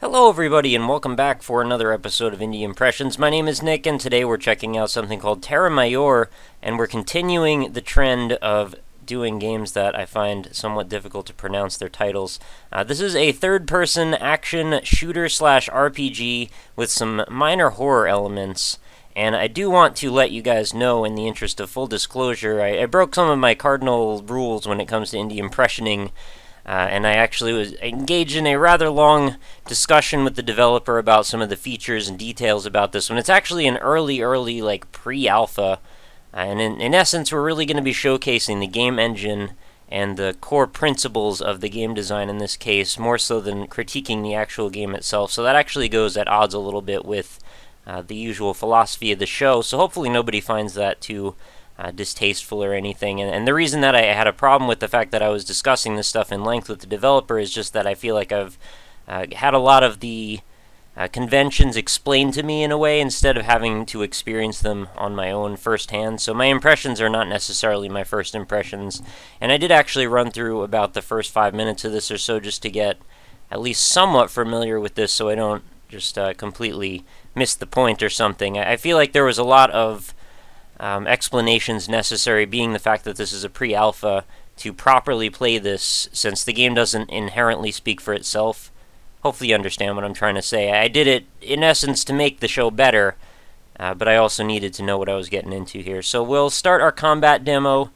Hello everybody and welcome back for another episode of Indie Impressions. My name is Nick and today we're checking out something called Terra Melior, and we're continuing the trend of doing games that I find somewhat difficult to pronounce their titles. This is a third-person action shooter/RPG with some minor horror elements, and I do want to let you guys know, in the interest of full disclosure, I broke some of my cardinal rules when it comes to indie impressioning. And I actually was engaged in a rather long discussion with the developer about some of the features and details about this one. It's actually an early, like, pre-alpha, and in essence, we're really going to be showcasing the game engine and the core principles of the game design in this case, more so than critiquing the actual game itself. So that actually goes at odds a little bit with the usual philosophy of the show, so hopefully nobody finds that too distasteful or anything. And the reason that I had a problem with the fact that I was discussing this stuff in length with the developer is just that I feel like I've had a lot of the conventions explained to me in a way instead of having to experience them on my own firsthand. So my impressions are not necessarily my first impressions, and I did actually run through about the first 5 minutes of this or so just to get at least somewhat familiar with this so I don't just completely miss the point or something. I feel like there was a lot of explanations necessary, being the fact that this is a pre-alpha, to properly play this, since the game doesn't inherently speak for itself. Hopefully you understand what I'm trying to say. I did it, in essence, to make the show better, but I also needed to know what I was getting into here. So we'll start our combat demo,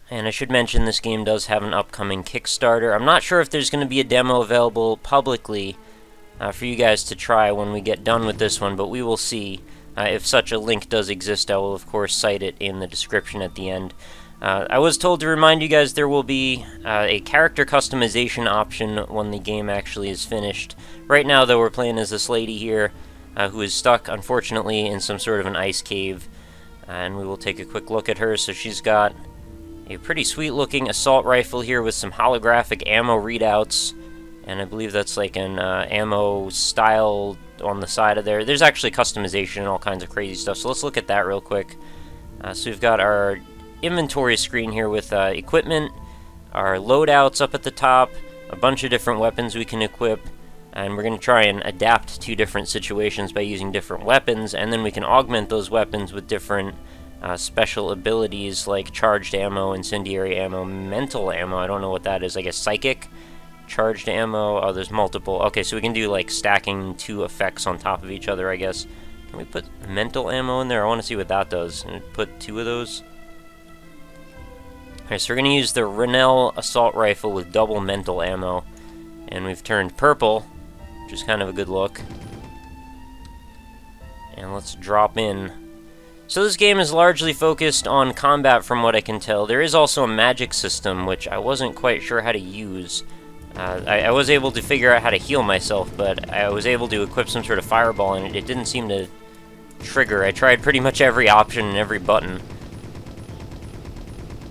and I should mention this game does have an upcoming Kickstarter. I'm not sure if there's going to be a demo available publicly for you guys to try when we get done with this one, but we will see. If such a link does exist, I will of course cite it in the description at the end. I was told to remind you guys there will be a character customization option when the game actually is finished. Right now, though, we're playing as this lady here who is stuck, unfortunately, in some sort of an ice cave. And we will take a quick look at her. So she's got a pretty sweet-looking assault rifle here with some holographic ammo readouts. And I believe that's like an ammo style on the side of there. There's actually customization and all kinds of crazy stuff, so let's look at that real quick. So we've got our inventory screen here with equipment, our loadouts up at the top, a bunch of different weapons we can equip, and we're going to try and adapt to different situations by using different weapons, and then we can augment those weapons with different special abilities like charged ammo, incendiary ammo, mental ammo, I don't know what that is, I guess psychic, charged ammo. Oh, there's multiple. Okay, so we can do like stacking two effects on top of each other, I guess. Can we put mental ammo in there? I want to see what that does. And put two of those. Alright, so we're going to use the Renell assault rifle with double mental ammo. And we've turned purple, which is kind of a good look. And let's drop in. So this game is largely focused on combat from what I can tell. There is also a magic system, which I wasn't quite sure how to use. I was able to figure out how to heal myself, but I was able to equip some sort of fireball, and it didn't seem to trigger. I tried pretty much every option and every button.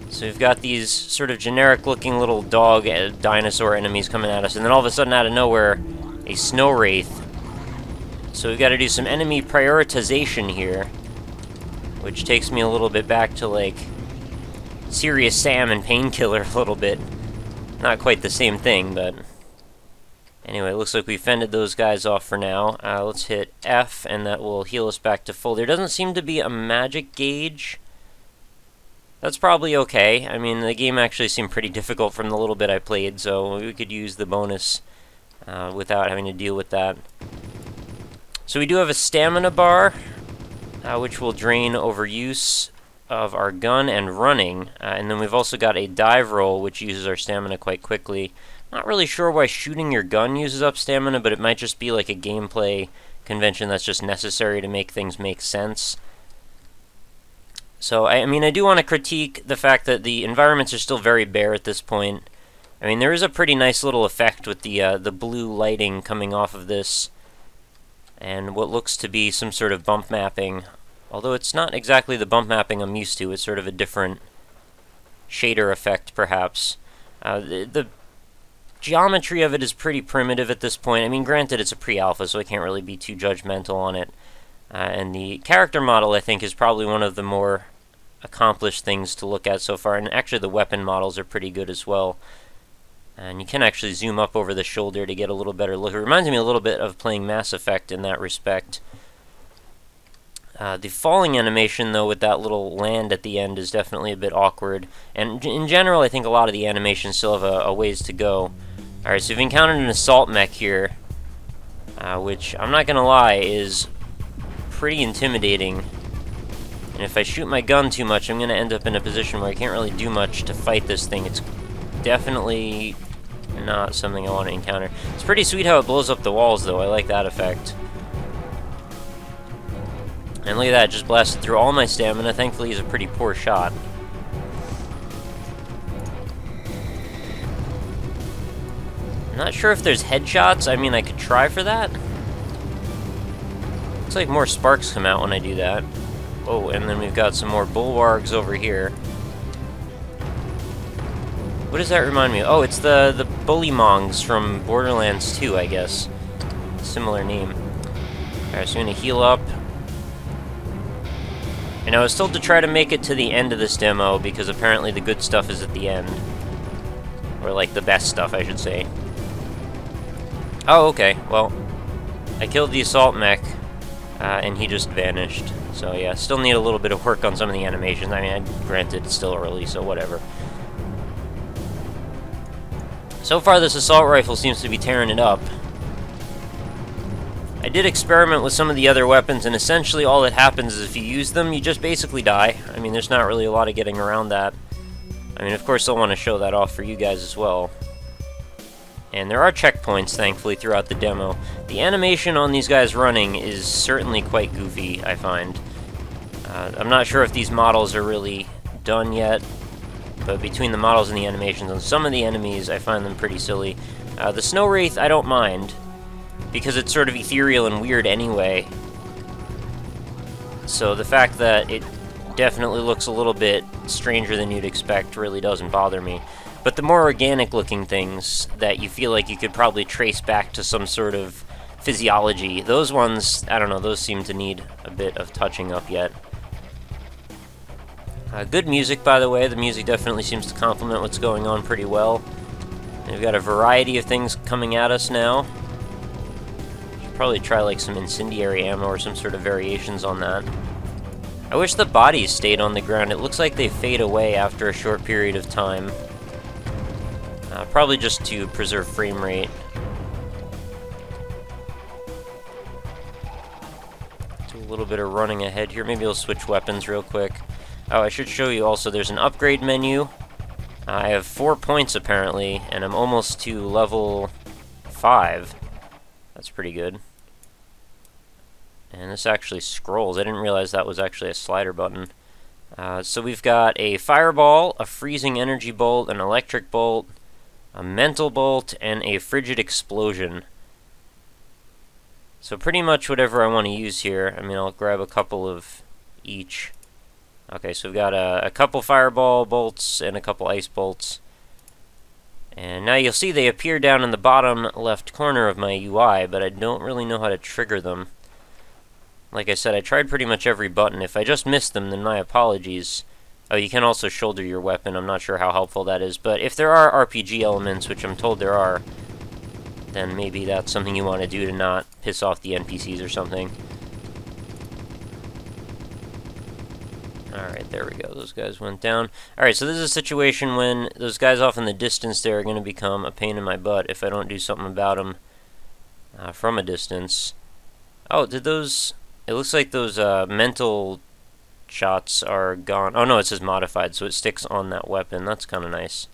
So we've got these sort of generic-looking little dog dinosaur enemies coming at us, and then all of a sudden, out of nowhere, a snow wraith. So we've got to do some enemy prioritization here, which takes me a little bit back to, like, Serious Sam and Painkiller a little bit. Not quite the same thing, but anyway, it looks like we fended those guys off for now. Let's hit F, and that will heal us back to full. There doesn't seem to be a magic gauge. That's probably okay. I mean, the game actually seemed pretty difficult from the little bit I played, so we could use the bonus without having to deal with that. So we do have a stamina bar, which will drain overuse of our gun and running, and then we've also got a dive roll which uses our stamina quite quickly. Not really sure why shooting your gun uses up stamina, but it might just be like a gameplay convention that's just necessary to make things make sense. So I mean, I do want to critique the fact that the environments are still very bare at this point. I mean, there is a pretty nice little effect with the blue lighting coming off of this, and what looks to be some sort of bump mapping. Although it's not exactly the bump mapping I'm used to, it's sort of a different shader effect, perhaps. The geometry of it is pretty primitive at this point. I mean, granted, it's a pre-alpha, so I can't really be too judgmental on it. And the character model, I think, is probably one of the more accomplished things to look at so far, and actually the weapon models are pretty good as well. And you can actually zoom up over the shoulder to get a little better look. It reminds me a little bit of playing Mass Effect in that respect. The falling animation, though, with that little land at the end is definitely a bit awkward. And in general, I think a lot of the animations still have a ways to go. Alright, so we've encountered an assault mech here, which, I'm not gonna lie, is pretty intimidating. And if I shoot my gun too much, I'm gonna end up in a position where I can't really do much to fight this thing. It's definitely not something I want to encounter. It's pretty sweet how it blows up the walls, though. I like that effect. And look at that, just blasted through all my stamina. Thankfully, he's a pretty poor shot. I'm not sure if there's headshots. I mean, I could try for that. Looks like more sparks come out when I do that. Oh, and then we've got some more bulwargs over here. What does that remind me of? Oh, it's the Bullymongs from Borderlands 2, I guess. Similar name. Alright, so I'm gonna heal up. And I was told to try to make it to the end of this demo, because apparently the good stuff is at the end. Or, like, the best stuff, I should say. Oh, okay. Well, I killed the assault mech, and he just vanished. So, yeah, still need a little bit of work on some of the animations. I mean, granted, it's still early, so whatever. So far, this assault rifle seems to be tearing it up. I did experiment with some of the other weapons, and essentially all that happens is if you use them, you just basically die. I mean, there's not really a lot of getting around that. I mean, of course, I'll want to show that off for you guys as well. And there are checkpoints, thankfully, throughout the demo. The animation on these guys running is certainly quite goofy, I find. I'm not sure if these models are really done yet, but between the models and the animations on some of the enemies, I find them pretty silly. The Snow Wraith, I don't mind, because it's sort of ethereal and weird anyway. So the fact that it definitely looks a little bit stranger than you'd expect really doesn't bother me. But the more organic-looking things that you feel like you could probably trace back to some sort of physiology, those ones, I don't know, those seem to need a bit of touching up yet. Good music, by the way. The music definitely seems to complement what's going on pretty well. We've got a variety of things coming at us now. Should probably try like some incendiary ammo or some sort of variations on that. I wish the bodies stayed on the ground. It looks like they fade away after a short period of time. Probably just to preserve frame rate. Do a little bit of running ahead here. Maybe I'll switch weapons real quick. Oh, I should show you also, there's an upgrade menu. I have 4 points apparently, and I'm almost to level 5. That's pretty good. And this actually scrolls. I didn't realize that was actually a slider button. So we've got a fireball, a freezing energy bolt, an electric bolt, a mental bolt, and a frigid explosion. So pretty much whatever I want to use here. I mean, I'll grab a couple of each. Okay, so we've got a couple fireball bolts and a couple ice bolts. And now you'll see they appear down in the bottom left corner of my UI, but I don't really know how to trigger them. Like I said, I tried pretty much every button. If I just missed them, then my apologies. Oh, you can also shoulder your weapon. I'm not sure how helpful that is. But if there are RPG elements, which I'm told there are, then maybe that's something you want to do to not piss off the NPCs or something. Alright, there we go. Those guys went down. Alright, so this is a situation when those guys off in the distance there are going to become a pain in my butt if I don't do something about them from a distance. Oh, did those... It looks like those mental shots are gone. Oh no, it says modified, so it sticks on that weapon. That's kind of nice.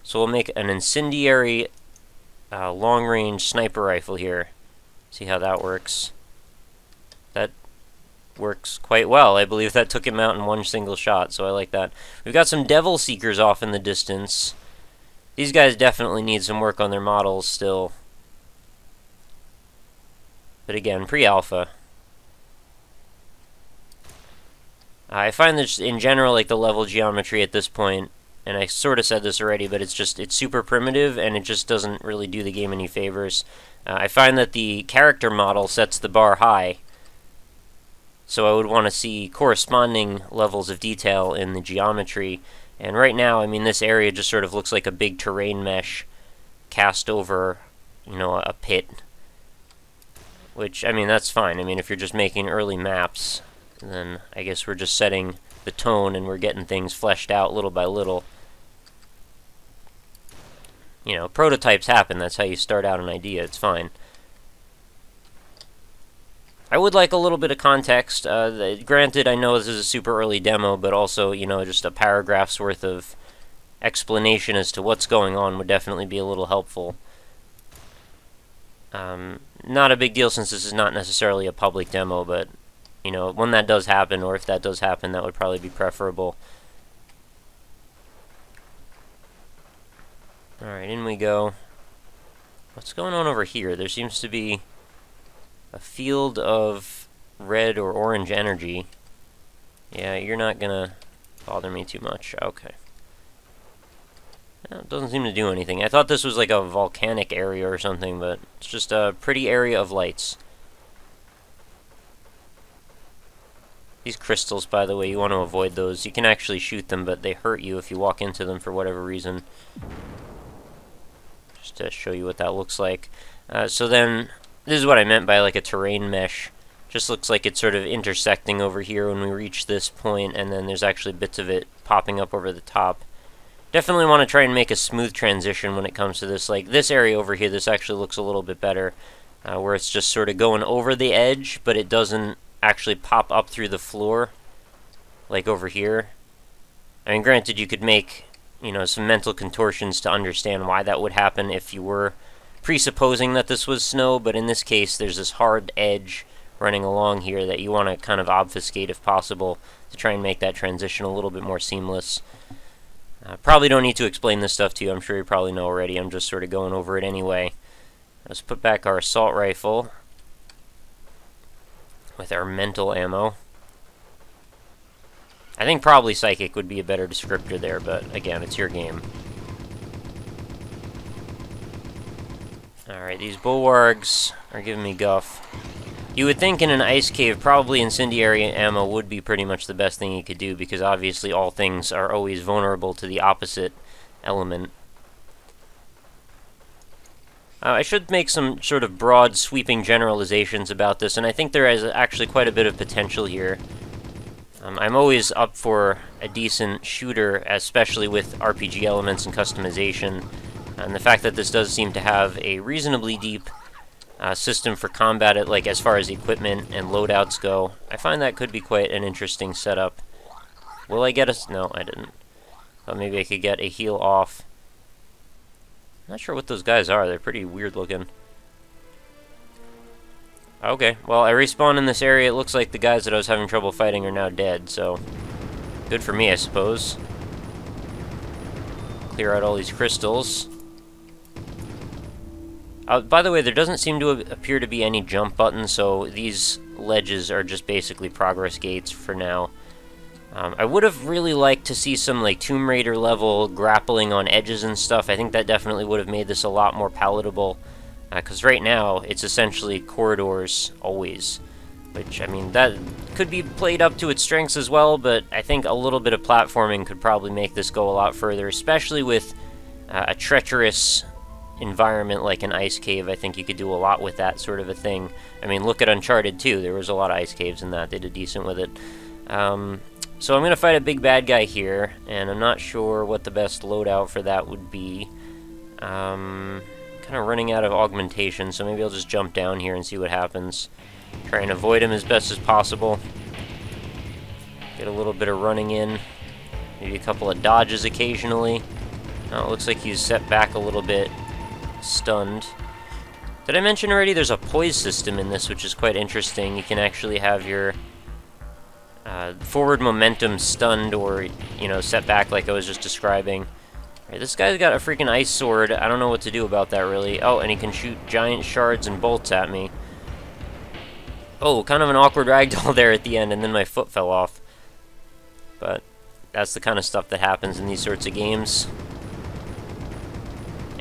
So we'll make an incendiary long-range sniper rifle here. See how that works. That works quite well. I believe that took him out in one single shot, so I like that. We've got some Devil Seekers off in the distance. These guys definitely need some work on their models still. But again, pre-alpha. I find that in general, like the level geometry at this point, and I sort of said this already, but it's super primitive, and it just doesn't really do the game any favors. I find that the character model sets the bar high, so I would want to see corresponding levels of detail in the geometry. And right now, I mean, this area just sort of looks like a big terrain mesh. cast over, you know, a pit. Which, I mean, that's fine. I mean, if you're just making early maps, then I guess we're just setting the tone and we're getting things fleshed out little by little. You know, prototypes happen. That's how you start out an idea. It's fine. I would like a little bit of context. Granted, I know this is a super early demo, but also, you know, just a paragraph's worth of explanation as to what's going on would definitely be a little helpful. Not a big deal since this is not necessarily a public demo, but, you know, when that does happen, or if that does happen, that would probably be preferable. Alright, in we go. What's going on over here? There seems to be a field of red or orange energy. Yeah, you're not gonna bother me too much. Okay. It doesn't seem to do anything. I thought this was like a volcanic area or something, but it's just a pretty area of lights. These crystals, by the way, you want to avoid those. You can actually shoot them, but they hurt you if you walk into them for whatever reason. Just to show you what that looks like. So then, this is what I meant by like a terrain mesh. Just looks like it's sort of intersecting over here when we reach this point, and then there's actually bits of it popping up over the top. Definitely want to try and make a smooth transition when it comes to this. Like this area over here, this actually looks a little bit better, where it's just sort of going over the edge, but it doesn't actually pop up through the floor, like over here. I mean, granted, you could make, you know, some mental contortions to understand why that would happen if you were presupposing that this was snow, but in this case, there's this hard edge running along here that you want to kind of obfuscate if possible to try and make that transition a little bit more seamless. Probably don't need to explain this stuff to you. I'm sure you probably know already. I'm just sort of going over it anyway. Let's put back our assault rifle with our mental ammo. I think probably psychic would be a better descriptor there, but again, it's your game. Alright, these bulwarks are giving me guff. You would think in an ice cave, probably incendiary ammo would be pretty much the best thing you could do, because obviously all things are always vulnerable to the opposite element. I should make some sort of broad, sweeping generalizations about this, and I think there is actually quite a bit of potential here. I'm always up for a decent shooter, especially with RPG elements and customization, and the fact that this does seem to have a reasonably deep system for combat, like as far as equipment and loadouts go, I find that could be quite an interesting setup. Will I get a... No, I didn't. Thought maybe I could get a heal off. Not sure what those guys are. They're pretty weird looking. Okay, well, I respawned in this area. It looks like the guys that I was having trouble fighting are now dead, so good for me, I suppose. Clear out all these crystals. By the way, there doesn't seem to appear to be any jump buttons, so these ledges are just basically progress gates for now. I would have really liked to see some like Tomb Raider level grappling on edges and stuff. I think that definitely would have made this a lot more palatable, because right now it's essentially corridors always, which, I mean, that could be played up to its strengths as well, but I think a little bit of platforming could probably make this go a lot further, especially with a treacherous environment like an ice cave. I think you could do a lot with that sort of a thing. I mean, look at Uncharted 2. There was a lot of ice caves in that. They did decent with it. So I'm going to fight a big bad guy here, and I'm not sure what the best loadout for that would be. Kind of running out of augmentation, so maybe I'll just jump down here and see what happens. Try and avoid him as best as possible. Get a little bit of running in. Maybe a couple of dodges occasionally. Oh, it looks like he's set back a little bit. Stunned. Did I mention already there's a poise system in this, which is quite interesting. You can actually have your forward momentum stunned or, you know, set back like I was just describing. Right, this guy's got a freaking ice sword. I don't know what to do about that, really. Oh, and he can shoot giant shards and bolts at me. Oh, kind of an awkward ragdoll there at the end, and then my foot fell off. But that's the kind of stuff that happens in these sorts of games.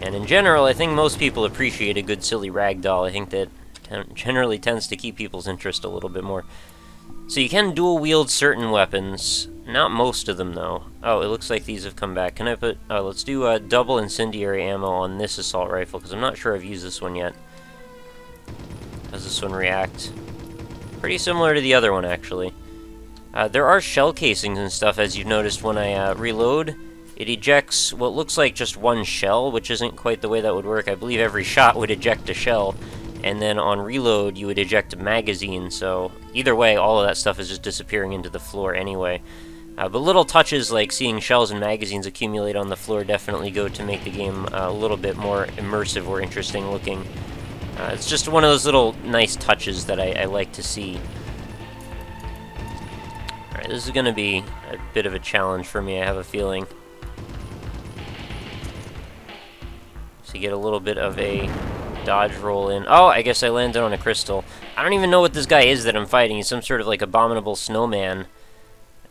And in general, I think most people appreciate a good silly ragdoll. I think that generally tends to keep people's interest a little bit more. So you can dual wield certain weapons. Not most of them, though. Oh, it looks like these have come back. Can I put... Oh, let's do double incendiary ammo on this assault rifle, because I'm not sure I've used this one yet. How does this one react? Pretty similar to the other one, actually. There are shell casings and stuff, as you've noticed when I reload. It ejects what looks like just one shell, which isn't quite the way that would work. I believe every shot would eject a shell, and then on reload you would eject a magazine, so either way, all of that stuff is just disappearing into the floor anyway. But little touches like seeing shells and magazines accumulate on the floor definitely go to make the game a little bit more immersive or interesting looking. It's just one of those little nice touches that I like to see. Alright, this is going to be a bit of a challenge for me, I have a feeling. So you get a little bit of a dodge roll in. Oh, I guess I landed on a crystal. I don't even know what this guy is that I'm fighting. He's some sort of like abominable snowman.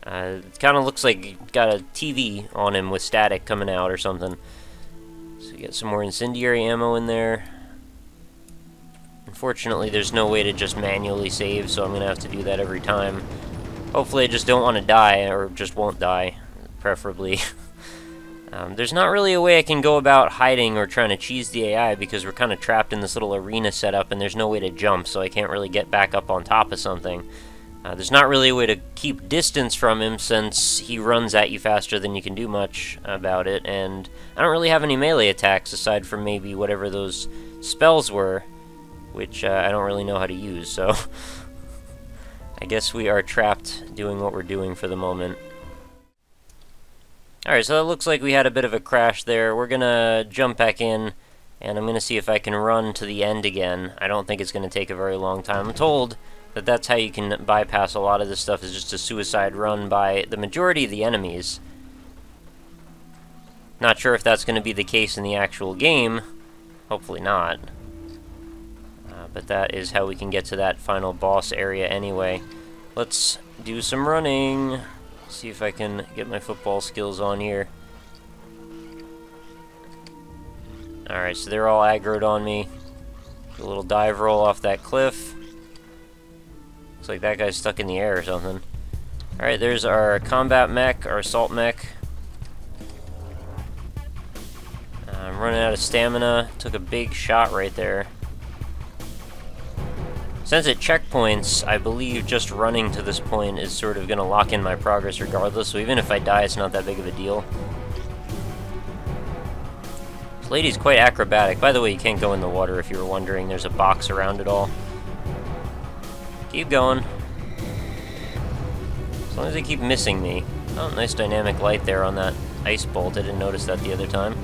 It kind of looks like he got a TV on him with static coming out or something. So you get some more incendiary ammo in there. Unfortunately, there's no way to just manually save, so I'm going to have to do that every time. Hopefully I just don't want to die, or just won't die, preferably. There's not really a way I can go about hiding or trying to cheese the AI, because we're kind of trapped in this little arena setup, and there's no way to jump, so I can't really get back up on top of something. There's not really a way to keep distance from him, since he runs at you faster than you can do much about it, and I don't really have any melee attacks, aside from maybe whatever those spells were, which I don't really know how to use, so I guess we are trapped doing what we're doing for the moment. Alright, so it looks like we had a bit of a crash there. We're gonna jump back in, and I'm gonna see if I can run to the end again. I don't think it's gonna take a very long time. I'm told that that's how you can bypass a lot of this stuff, is just a suicide run by the majority of the enemies. Not sure if that's gonna be the case in the actual game. Hopefully not. But that is how we can get to that final boss area anyway. Let's do some running. See if I can get my football skills on here. Alright, so they're all aggroed on me. Do a little dive roll off that cliff. Looks like that guy's stuck in the air or something. Alright, there's our combat mech, our assault mech. I'm running out of stamina. Took a big shot right there. Since at checkpoints, I believe just running to this point is sort of going to lock in my progress regardless, so even if I die, it's not that big of a deal. This lady's quite acrobatic. By the way, you can't go in the water if you were wondering. There's a box around it all. Keep going. As long as they keep missing me. Oh, nice dynamic light there on that ice bolt. I didn't notice that the other time.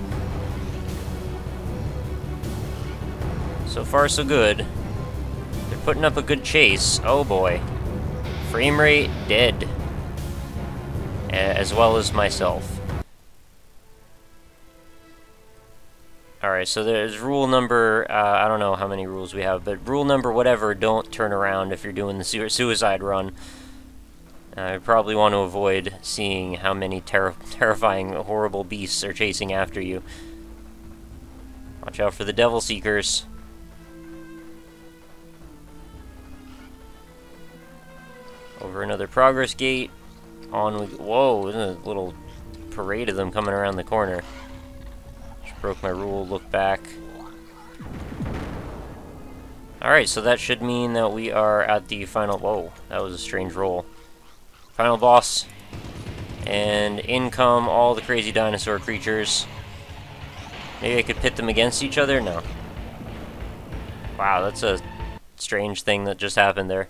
So far, so good. Putting up a good chase. Oh boy. Frame rate dead. As well as myself. Alright, so there's rule number, I don't know how many rules we have, but rule number whatever, don't turn around if you're doing the suicide run. I probably want to avoid seeing how many terrifying, horrible beasts are chasing after you. Watch out for the Devil Seekers. Over another progress gate. On we go. Whoa, there's a little parade of them coming around the corner. Just broke my rule, look back. Alright, so that should mean that we are at the final... Whoa, that was a strange roll. Final boss. And in come all the crazy dinosaur creatures. Maybe I could pit them against each other? No. Wow, that's a strange thing that just happened there.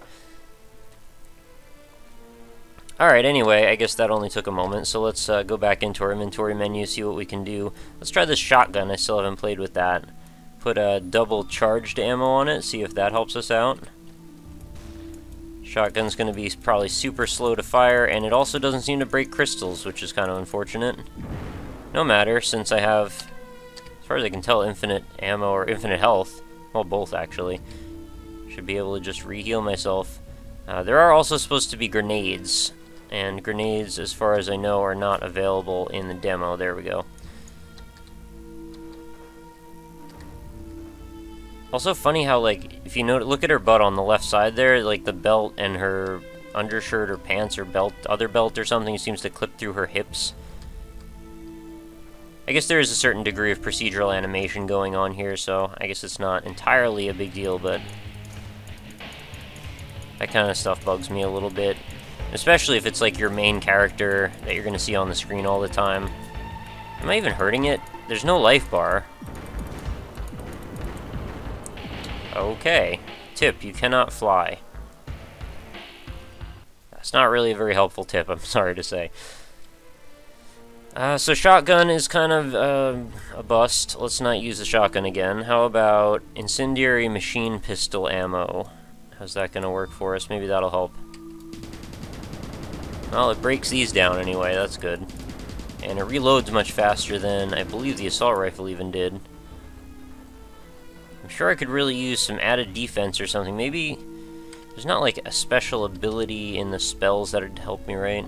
Alright, anyway, I guess that only took a moment, so let's go back into our inventory menu, see what we can do. Let's try this shotgun, I still haven't played with that. Put a double charged ammo on it, see if that helps us out. Shotgun's going to be probably super slow to fire, and it also doesn't seem to break crystals, which is kind of unfortunate. No matter, since I have, as far as I can tell, infinite ammo or infinite health. Well, both, actually. Should be able to just re-heal myself. There are also supposed to be grenades. And grenades, as far as I know, are not available in the demo. There we go. Also funny how, like, if you look at her butt on the left side there, like, the belt and her undershirt or pants or belt, other belt or something. It seems to clip through her hips. I guess there is a certain degree of procedural animation going on here, so I guess it's not entirely a big deal, but that kind of stuff bugs me a little bit. Especially if it's like your main character that you're going to see on the screen all the time. Am I even hurting it? There's no life bar. Okay. Tip, you cannot fly. That's not really a very helpful tip, I'm sorry to say. So shotgun is kind of a bust. Let's not use the shotgun again. How about incendiary machine pistol ammo? How's that going to work for us? Maybe that'll help. Well, it breaks these down anyway, that's good. And it reloads much faster than I believe the assault rifle even did. I'm sure I could really use some added defense or something. Maybe there's not like a special ability in the spells that would help me, right?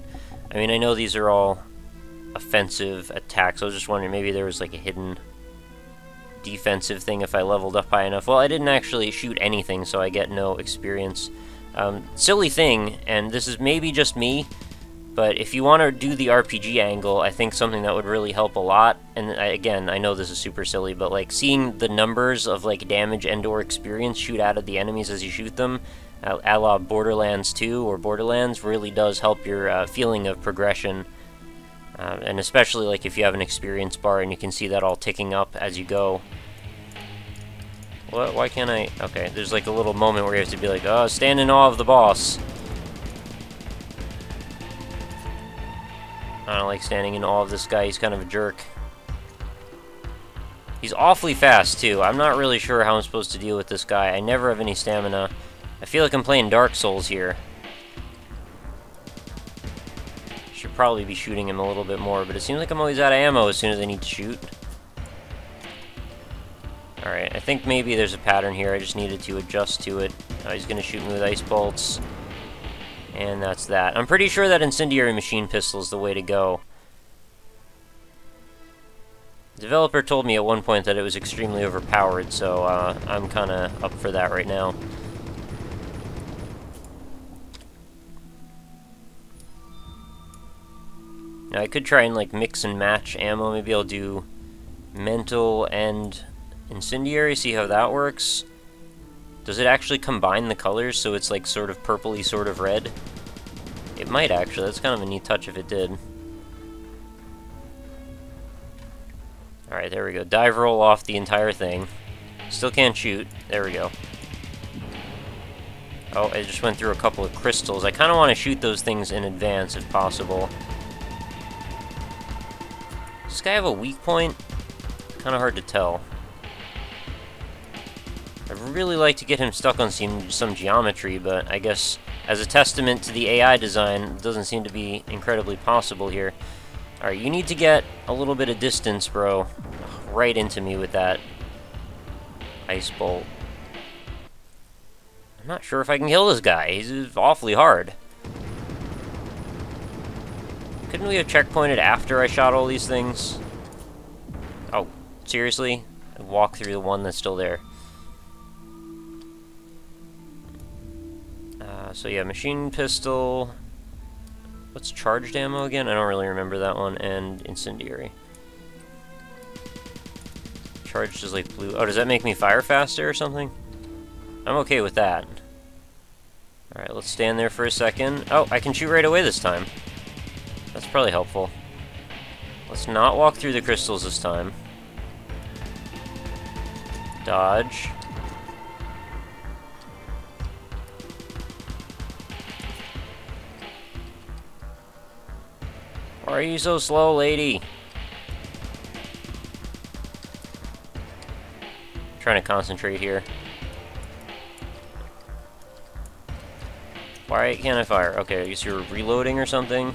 I mean, I know these are all offensive attacks. I was just wondering, maybe there was like a hidden defensive thing if I leveled up high enough. Well, I didn't actually shoot anything, so I get no experience. Silly thing, and this is maybe just me, but if you want to do the RPG angle, I think something that would really help a lot, and again, I know this is super silly, but like seeing the numbers of like damage and/or experience shoot out of the enemies as you shoot them, a la Borderlands 2 or Borderlands, really does help your feeling of progression. And especially like if you have an experience bar and you can see that all ticking up as you go. What? Why can't I? Okay, there's like a little moment where you have to be like, oh, stand in awe of the boss. I don't like standing in awe of this guy, he's kind of a jerk. He's awfully fast too. I'm not really sure how I'm supposed to deal with this guy. I never have any stamina. I feel like I'm playing Dark Souls here. Should probably be shooting him a little bit more, but it seems like I'm always out of ammo as soon as I need to shoot. Alright, I think maybe there's a pattern here. I just needed to adjust to it. He's going to shoot me with ice bolts. And that's that. I'm pretty sure that incendiary machine pistol is the way to go. The developer told me at one point that it was extremely overpowered, so I'm kind of up for that right now. Now I could try and like mix and match ammo. Maybe I'll do mental and incendiary, see how that works. Does it actually combine the colors so it's like sort of purpley, sort of red? It might actually. That's kind of a neat touch if it did. Alright, there we go. Dive roll off the entire thing. Still can't shoot. There we go. Oh, I just went through a couple of crystals. I kind of want to shoot those things in advance if possible. Does this guy have a weak point? Kind of hard to tell. I'd really like to get him stuck on some geometry, but I guess as a testament to the AI design, it doesn't seem to be incredibly possible here. Alright, you need to get a little bit of distance, bro. Right into me with that ice bolt. I'm not sure if I can kill this guy. He's awfully hard. Couldn't we have checkpointed after I shot all these things? Oh, seriously? I walk through the one that's still there. So yeah, machine pistol. What's charged ammo again? I don't really remember that one. And incendiary. Charged is like blue. Oh, does that make me fire faster or something? I'm okay with that. Alright, let's stand there for a second. Oh, I can shoot right away this time. That's probably helpful. Let's not walk through the crystals this time. Dodge. Why are you so slow, lady? Trying to concentrate here. Why can't I fire? Okay, I guess you're reloading or something.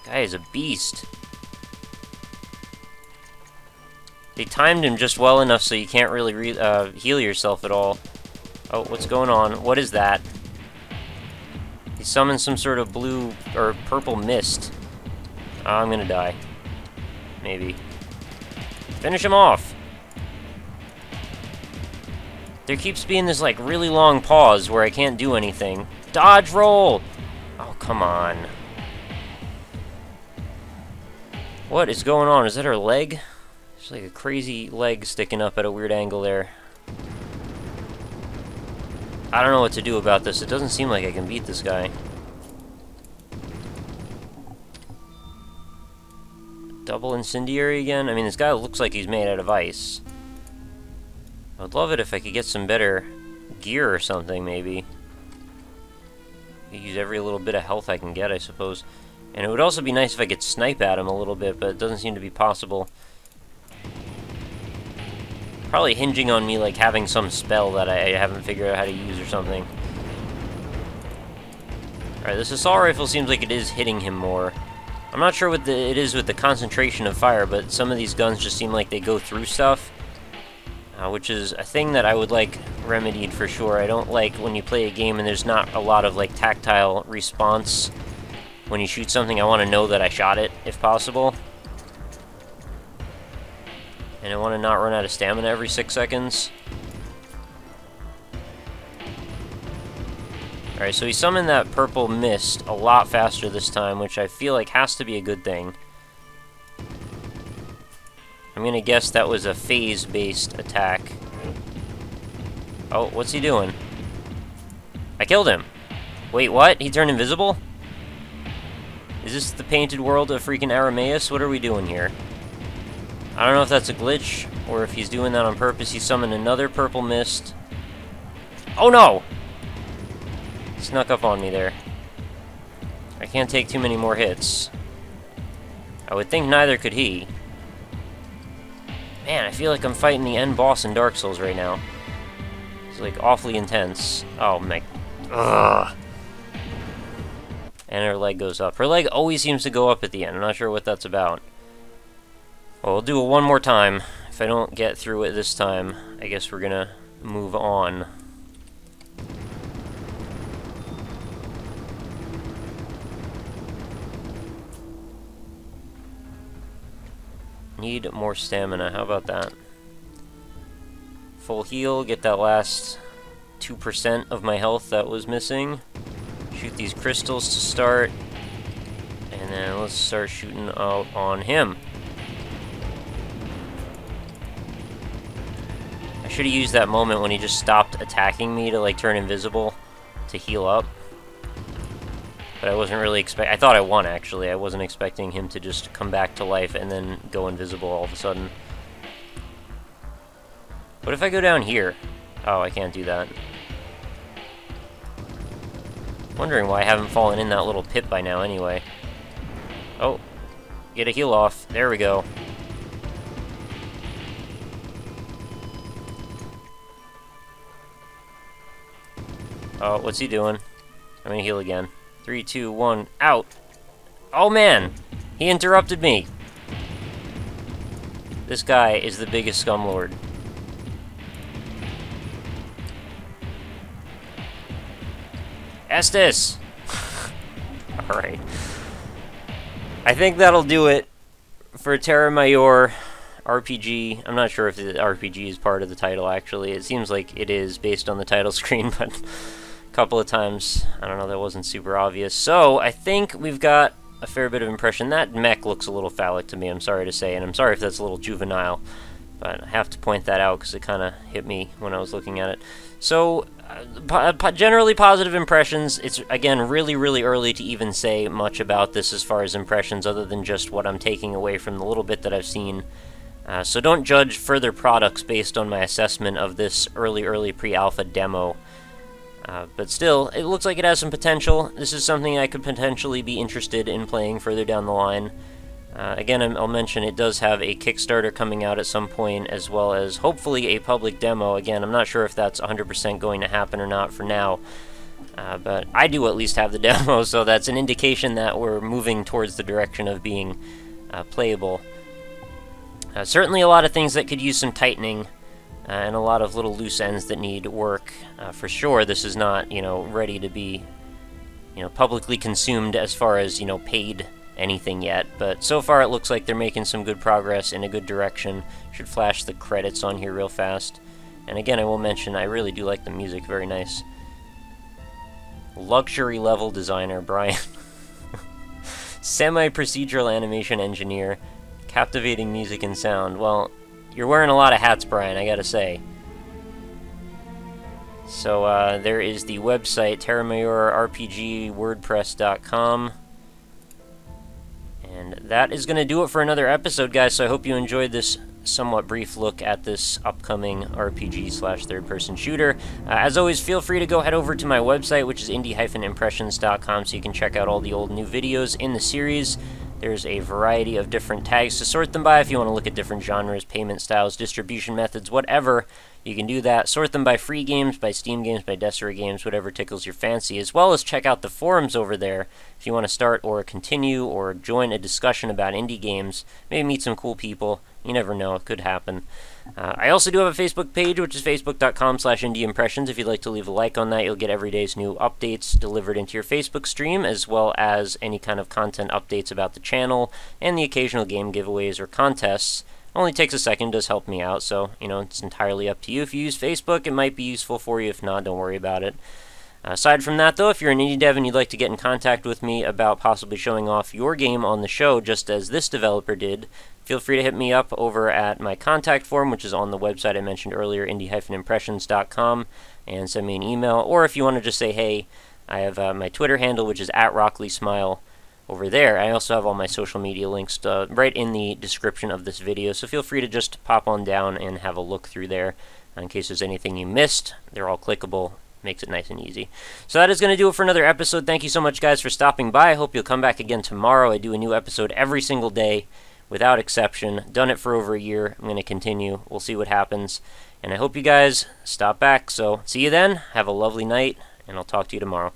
Guy is a beast. They timed him just well enough so you can't really heal yourself at all. Oh, what's going on? What is that? He summoned some sort of blue or purple mist. Oh, I'm gonna die. Maybe. Finish him off! There keeps being this, like, really long pause where I can't do anything. Dodge roll! Oh, come on. What is going on? Is that her leg? There's like a crazy leg sticking up at a weird angle there. I don't know what to do about this. It doesn't seem like I can beat this guy. Double incendiary again? I mean, this guy looks like he's made out of ice. I'd love it if I could get some better gear or something, maybe. Use every little bit of health I can get, I suppose. And it would also be nice if I could snipe at him a little bit, but it doesn't seem to be possible. Probably hinging on me, like, having some spell that I haven't figured out how to use or something. Alright, this assault rifle seems like it is hitting him more. I'm not sure what it is with the concentration of fire, but some of these guns just seem like they go through stuff. Which is a thing that I would like remedied for sure. I don't like when you play a game and there's not a lot of like tactile response when you shoot something. I want to know that I shot it, if possible. And I want to not run out of stamina every 6 seconds. Alright, so he summoned that purple mist a lot faster this time, which I feel like has to be a good thing. I'm gonna guess that was a phase-based attack. Oh, what's he doing? I killed him! Wait, what? He turned invisible? Is this the painted world of freaking Arameus? What are we doing here? I don't know if that's a glitch, or if he's doing that on purpose. He summoned another purple mist. Oh no! He snuck up on me there. I can't take too many more hits. I would think neither could he. Man, I feel like I'm fighting the end boss in Dark Souls right now. It's like awfully intense. Oh my... Ugh. And her leg goes up. Her leg always seems to go up at the end. I'm not sure what that's about. Well, we'll do it one more time. If I don't get through it this time, I guess we're gonna move on. Need more stamina. How about that? Full heal, get that last 2% of my health that was missing. Shoot these crystals to start. And then let's start shooting out on him. I should have used that moment when he just stopped attacking me to like turn invisible to heal up. But I wasn't really I thought I won, actually. I wasn't expecting him to just come back to life and then go invisible all of a sudden. What if I go down here? Oh, I can't do that. Wondering why I haven't fallen in that little pit by now anyway. Oh, get a heal off. There we go. Oh, what's he doing? I'm gonna heal again. 3, 2, 1, out! Oh man! He interrupted me! This guy is the biggest scumlord. Estes! Alright. I think that'll do it for Terra Melior RPG. I'm not sure if the RPG is part of the title, actually. It seems like it is based on the title screen, but couple of times, I don't know, that wasn't super obvious. So, I think we've got a fair bit of impression. That mech looks a little phallic to me, I'm sorry to say, and I'm sorry if that's a little juvenile, but I have to point that out because it kind of hit me when I was looking at it. So, generally positive impressions. It's, again, really, really early to even say much about this as far as impressions, other than just what I'm taking away from the little bit that I've seen. So don't judge further products based on my assessment of this early pre-alpha demo. But still, it looks like it has some potential. This is something I could potentially be interested in playing further down the line. Again, I'll mention it does have a Kickstarter coming out at some point, as well as hopefully a public demo. Again, I'm not sure if that's 100% going to happen or not for now. But I do at least have the demo, so that's an indication that we're moving towards the direction of being playable. Certainly a lot of things that could use some tightening. And a lot of little loose ends that need work. For sure, this is not, ready to be, publicly consumed as far as, paid anything yet. But so far, it looks like they're making some good progress in a good direction. Should flash the credits on here real fast. And again, I will mention, I really do like the music, very nice. Luxury level designer, Brian. Semi-procedural animation engineer. Captivating music and sound. Well, you're wearing a lot of hats, Brian, I gotta say. So, there is the website, Terra Melior RPG, WordPress.com. And that is going to do it for another episode, guys, so I hope you enjoyed this somewhat brief look at this upcoming RPG/third-person shooter. As always, feel free to go head over to my website, which is indie-impressions.com, so you can check out all the old new videos in the series. There's a variety of different tags to sort them by if you want to look at different genres, payment styles, distribution methods, whatever. You can do that. Sort them by free games, by Steam games, by Deseret games, whatever tickles your fancy, as well as check out the forums over there if you want to start or continue or join a discussion about indie games. Maybe meet some cool people. You never know, it could happen. I also do have a Facebook page, which is facebook.com/indieimpressions. If you'd like to leave a like on that, you'll get every day's new updates delivered into your Facebook stream, as well as any kind of content updates about the channel, and the occasional game giveaways or contests. It only takes a second, does help me out, so, you know, it's entirely up to you. If you use Facebook, it might be useful for you. If not, don't worry about it. Aside from that, though, if you're an indie dev and you'd like to get in contact with me about possibly showing off your game on the show, just as this developer did, feel free to hit me up over at my contact form, which is on the website I mentioned earlier, indie-impressions.com, and send me an email. Or if you want to just say, hey, I have my Twitter handle, which is @RockLeeSmile over there. I also have all my social media links right in the description of this video, so feel free to just pop on down and have a look through there in case there's anything you missed. They're all clickable. Makes it nice and easy. So that is going to do it for another episode. Thank you so much, guys, for stopping by. I hope you'll come back again tomorrow. I do a new episode every single day, without exception. Done it for over a year. I'm going to continue. We'll see what happens. And I hope you guys stop back. So see you then. Have a lovely night, and I'll talk to you tomorrow.